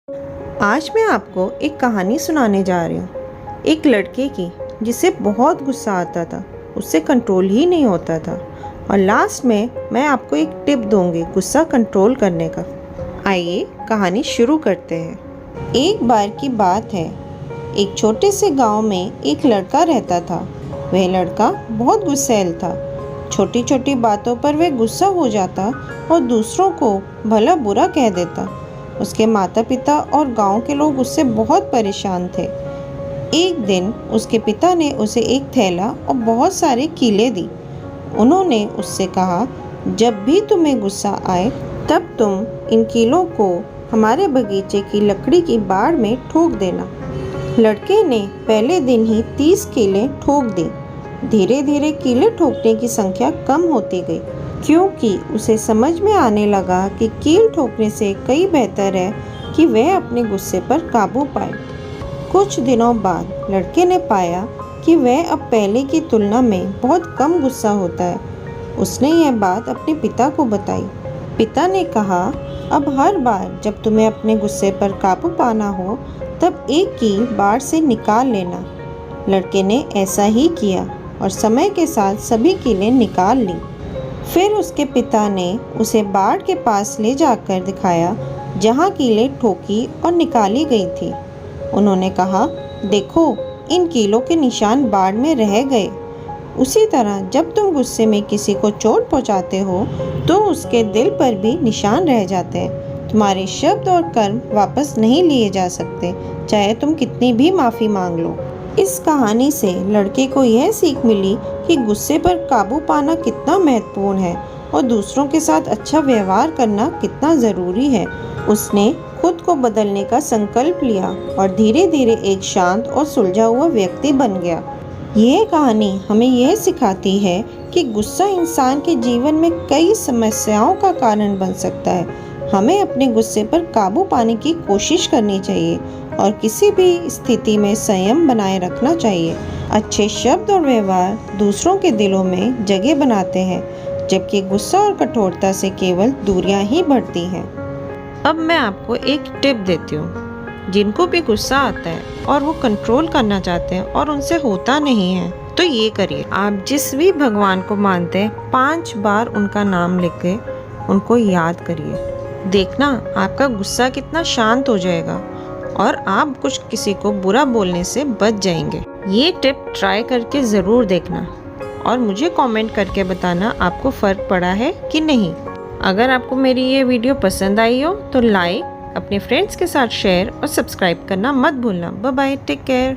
आज मैं आपको एक कहानी सुनाने जा रही हूँ। एक लड़के की जिसे बहुत गुस्सा आता था, उससे कंट्रोल ही नहीं होता था। और लास्ट में मैं आपको एक टिप दूंगी गुस्सा कंट्रोल करने का। आइए कहानी शुरू करते हैं। एक बार की बात है, एक छोटे से गांव में एक लड़का रहता था। वह लड़का बहुत गुस्सैल था। छोटी छोटी बातों पर वह गुस्सा हो जाता और दूसरों को भला बुरा कह देता। उसके माता पिता और गांव के लोग उससे बहुत परेशान थे। एक दिन उसके पिता ने उसे एक थैला और बहुत सारे कीले दी। उन्होंने उससे कहा, जब भी तुम्हें गुस्सा आए तब तुम इन कीलों को हमारे बगीचे की लकड़ी की बाड़ में ठोक देना। लड़के ने पहले दिन ही 30 कीले ठोक दी। धीरे धीरे कीले ठोकने की संख्या कम होती गई, क्योंकि उसे समझ में आने लगा कि कील ठोकने से कई बेहतर है कि वह अपने गुस्से पर काबू पाए। कुछ दिनों बाद लड़के ने पाया कि वह अब पहले की तुलना में बहुत कम गुस्सा होता है। उसने यह बात अपने पिता को बताई। पिता ने कहा, अब हर बार जब तुम्हें अपने गुस्से पर काबू पाना हो तब एक कील बाड़ से निकाल लेना। लड़के ने ऐसा ही किया और समय के साथ सभी कीलें निकाल ली। फिर उसके पिता ने उसे बाड़ के पास ले जाकर दिखाया जहाँ कीलें ठोकी और निकाली गई थी। उन्होंने कहा, देखो, इन कीलों के निशान बाड़ में रह गए। उसी तरह जब तुम गुस्से में किसी को चोट पहुँचाते हो तो उसके दिल पर भी निशान रह जाते हैं। तुम्हारे शब्द और कर्म वापस नहीं लिए जा सकते, चाहे तुम कितनी भी माफ़ी मांग लो। इस कहानी से लड़के को यह सीख मिली कि गुस्से पर काबू पाना कितना महत्वपूर्ण है और दूसरों के साथ अच्छा व्यवहार करना कितना ज़रूरी है। उसने खुद को बदलने का संकल्प लिया और धीरे धीरे एक शांत और सुलझा हुआ व्यक्ति बन गया। यह कहानी हमें यह सिखाती है कि गुस्सा इंसान के जीवन में कई समस्याओं का कारण बन सकता है। हमें अपने गुस्से पर काबू पाने की कोशिश करनी चाहिए और किसी भी स्थिति में संयम बनाए रखना चाहिए। अच्छे शब्द और व्यवहार दूसरों के दिलों में जगह बनाते हैं, जबकि गुस्सा और कठोरता से केवल दूरियां ही बढ़ती हैं। अब मैं आपको एक टिप देती हूँ। जिनको भी गुस्सा आता है और वो कंट्रोल करना चाहते हैं और उनसे होता नहीं है, तो ये करिए। आप जिस भी भगवान को मानते हैं 5 बार उनका नाम लिख के उनको याद करिए। देखना आपका गुस्सा कितना शांत हो जाएगा और आप कुछ किसी को बुरा बोलने से बच जाएंगे। ये टिप ट्राई करके ज़रूर देखना और मुझे कमेंट करके बताना आपको फ़र्क पड़ा है कि नहीं। अगर आपको मेरी ये वीडियो पसंद आई हो तो लाइक, अपने फ्रेंड्स के साथ शेयर और सब्सक्राइब करना मत भूलना। Bye bye, take care.